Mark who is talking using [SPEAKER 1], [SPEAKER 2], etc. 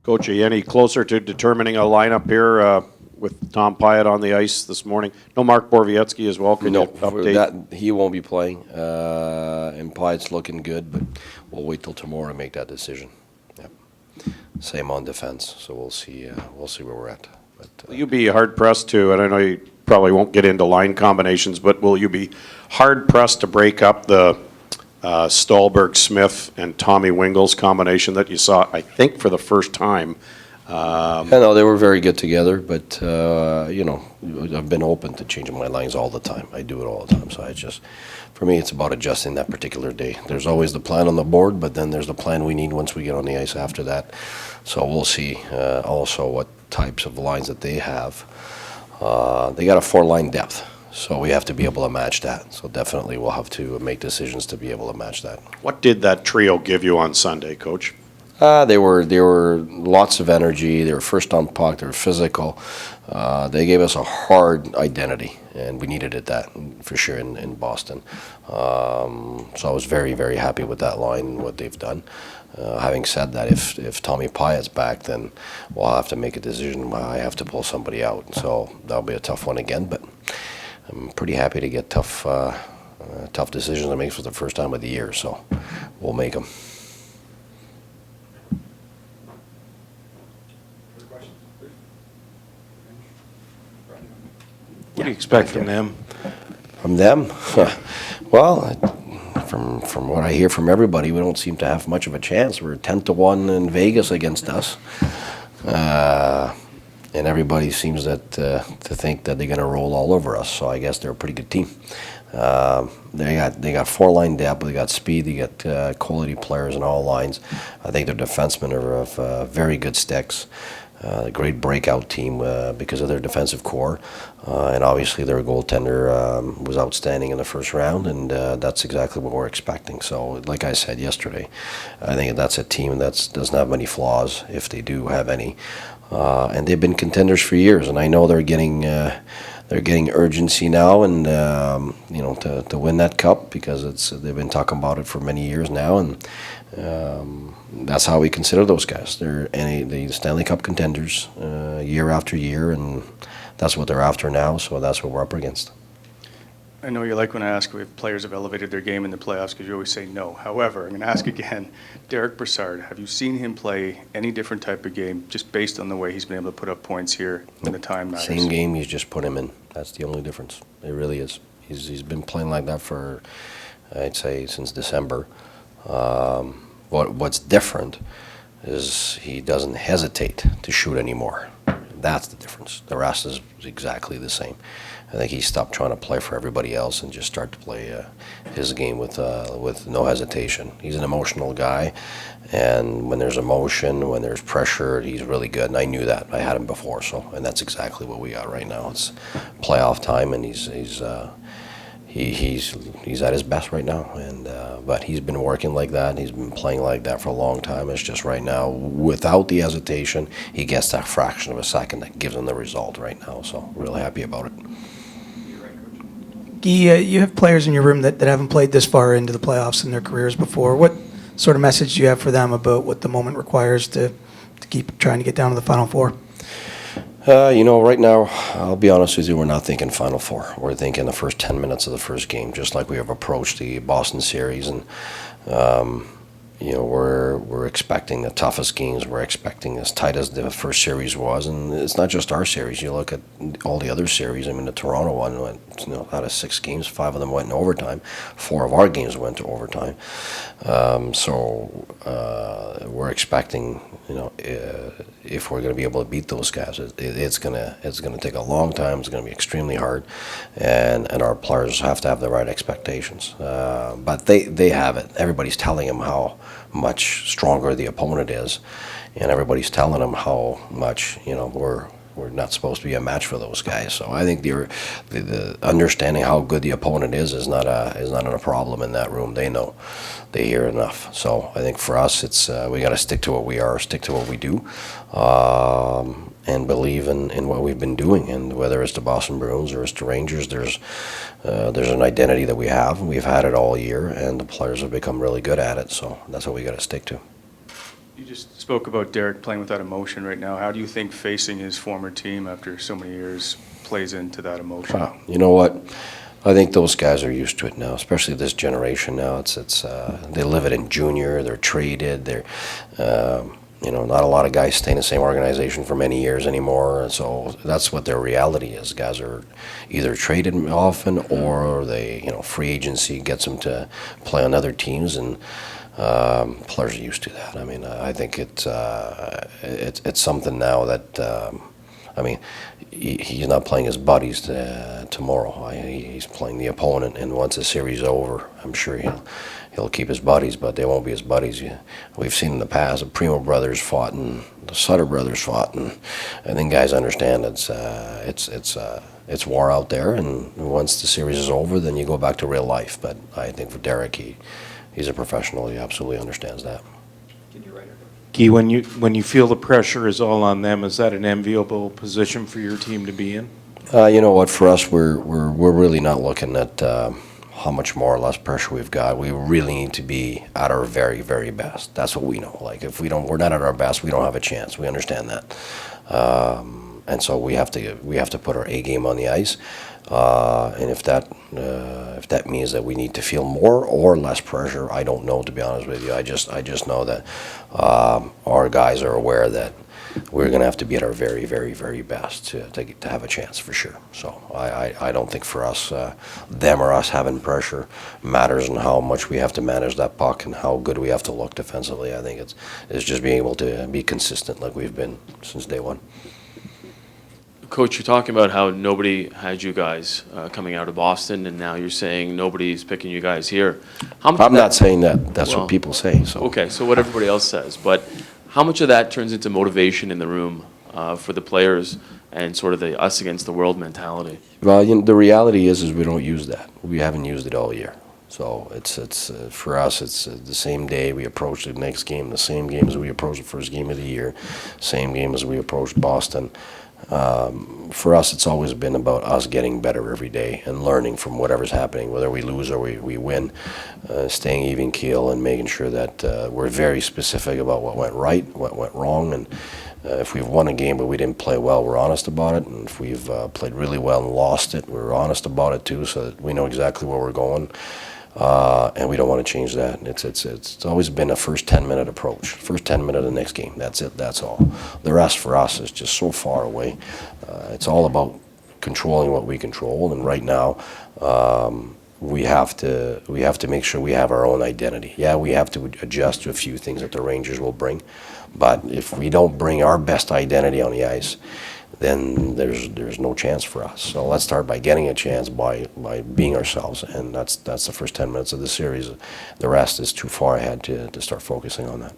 [SPEAKER 1] Coach, are you any closer to determining a lineup here with Tom Pyatt on the ice this morning? No, Mark Borowiecki as well. Can you update?
[SPEAKER 2] That, he won't be playing, and Pyatt's looking good, but we'll wait till tomorrow to make that decision. Yep. Same on defense, so we'll see where we're at. But,
[SPEAKER 1] will you be hard pressed to, and I know you probably won't get into line combinations, but will you be hard pressed to break up the Stolberg-Smith and Tommy Wingels combination that you saw, I think, for the first time?
[SPEAKER 2] I know they were very good together, but you know, I've been open to changing my lines all the time. I do it all the time, so for me, it's about adjusting that particular day. There's always the plan on the board, but then there's the plan we need once we get on the ice after that. So we'll see also what types of lines that they have. They got a 4-line depth, so we have to be able to match that. So definitely we'll have to make decisions to be able to match that.
[SPEAKER 1] What did that trio give you on Sunday, Coach?
[SPEAKER 2] They were lots of energy. They were first on puck. They were physical. They gave us a hard identity, and we needed it that for sure in Boston. So I was very, very happy with that line and what they've done. Having said that, if Tommy Pyatt's back, then we'll have to make a decision. I have to pull somebody out. So that'll be a tough one again. But I'm pretty happy to get tough decisions to make for the first time of the year. So we'll make them.
[SPEAKER 3] What do you expect from them?
[SPEAKER 2] From them? Well, from what I hear from everybody, we don't seem to have much of a chance. We're 10-1 in Vegas against us. And everybody seems to think that they're going to roll all over us. So I guess they're a pretty good team. They got 4-line depth. They got speed. They got quality players in all lines. I think their defensemen are of very good sticks. A great breakout team because of their defensive core, and obviously their goaltender was outstanding in the first round, and that's exactly what we're expecting. So, like I said yesterday, I think that's a team that doesn't have many flaws, if they do have any, and they've been contenders for years. And I know they're getting urgency now, and you know, to win that cup, because they've been talking about it for many years now, and that's how we consider those guys. They're the Stanley Cup contenders year after year, and that's what they're after now. So that's what we're up against.
[SPEAKER 3] I know you like when I ask if players have elevated their game in the playoffs, because you always say no. However, I'm going to ask again, Derek Brassard, have you seen him play any different type of game just based on the way he's been able to put up points here when the time matters?
[SPEAKER 2] Same game, he's just put him in. That's the only difference. It really is. He's been playing like that for, I'd say, since December. What's different is he doesn't hesitate to shoot anymore. That's the difference. The rest is exactly the same. I think he stopped trying to play for everybody else and just started to play his game with no hesitation. He's an emotional guy, and when there's emotion, when there's pressure, he's really good. And I knew that. I had him before, and that's exactly what we got right now. It's playoff time, and he's at his best right now, and but he's been working like that, and he's been playing like that for a long time. It's just right now, without the hesitation, he gets that fraction of a second that gives him the result right now. So really happy about it.
[SPEAKER 4] Guy, you have players in your room that haven't played this far into the playoffs in their careers before. What sort of message do you have for them about what the moment requires to keep trying to get down to the Final Four?
[SPEAKER 2] You know, right now, I'll be honest with you, we're not thinking Final Four. We're thinking the first 10 minutes of the first game, just like we have approached the Boston series. And, you know, we're expecting the toughest games. We're expecting as tight as the first series was. And it's not just our series. You look at all the other series. I mean, the Toronto one went, you know, out of 6 games, 5 of them went in overtime. 4 of our games went to overtime. So we're expecting, you know, if we're going to be able to beat those guys, it's gonna take a long time. It's going to be extremely hard, and our players have to have the right expectations. But they have it. Everybody's telling them how much stronger the opponent is, and everybody's telling them how much, you know, we're not supposed to be a match for those guys. So I think the understanding how good the opponent is not a problem in that room. They know, they hear enough. So I think for us, it's we got to stick to what we are, stick to what we do, and believe in what we've been doing. And whether it's the Boston Bruins or it's the Rangers, there's an identity that we have. We've had it all year, and the players have become really good at it. So that's what we got to stick to.
[SPEAKER 3] You just spoke about Derek playing with that emotion right now. How do you think facing his former team after so many years plays into that emotion?
[SPEAKER 2] You know what? I think those guys are used to it now, especially this generation now. They live it in junior. They're traded. Not a lot of guys stay in the same organization for many years anymore. And so that's what their reality is. Guys are either traded often, or free agency gets them to play on other teams, and players are used to that. I mean, I think it's something now that. He's not playing his buddies tomorrow. He's playing the opponent, and once the series is over, I'm sure he'll keep his buddies, but they won't be his buddies. We've seen in the past the Primo brothers fought and the Sutter brothers fought, and I think guys understand it's war out there, and once the series is over, then you go back to real life. But I think for Derek, he's a professional. He absolutely understands that.
[SPEAKER 5] Guy, when you feel the pressure is all on them, is that an enviable position for your team to be in?
[SPEAKER 2] You know what? For us, we're really not looking at how much more or less pressure we've got. We really need to be at our very, very best. That's what we know. Like, if we're not at our best, we don't have a chance. We understand that, and so we have to put our A game on the ice. And if that means that we need to feel more or less pressure, I don't know, to be honest with you. I just know that our guys are aware that we're going to have to be at our very, very, very best to have a chance, for sure. So I don't think for us, them or us having pressure matters in how much we have to manage that puck and how good we have to look defensively. I think it's just being able to be consistent like we've been since day one.
[SPEAKER 6] Coach, you're talking about how nobody had you guys coming out of Boston, and now you're saying nobody's picking you guys here.
[SPEAKER 2] I'm not saying that. That's what people say. So.
[SPEAKER 6] Okay, so what everybody else says. But how much of that turns into motivation in the room for the players and sort of the us against the world mentality?
[SPEAKER 2] Well, the reality is we don't use that. We haven't used it all year. So it's for us, it's the same day we approach the next game, the same game as we approach the first game of the year, same game as we approached Boston. For us, it's always been about us getting better every day and learning from whatever's happening, whether we lose or we win, staying even keel and making sure that we're very specific about what went right, what went wrong, and if we've won a game but we didn't play well, we're honest about it, and if we've played really well and lost it, we're honest about it too, so that we know exactly where we're going. And we don't want to change that. It's always been a first 10-minute approach. First 10 minutes of the next game. That's it. That's all. The rest for us is just so far away. It's all about controlling what we control. And right now, we have to make sure we have our own identity. Yeah, we have to adjust to a few things that the Rangers will bring. But if we don't bring our best identity on the ice, then there's no chance for us. So let's start by getting a chance by being ourselves, and that's the first 10 minutes of the series. The rest is too far ahead to start focusing on that.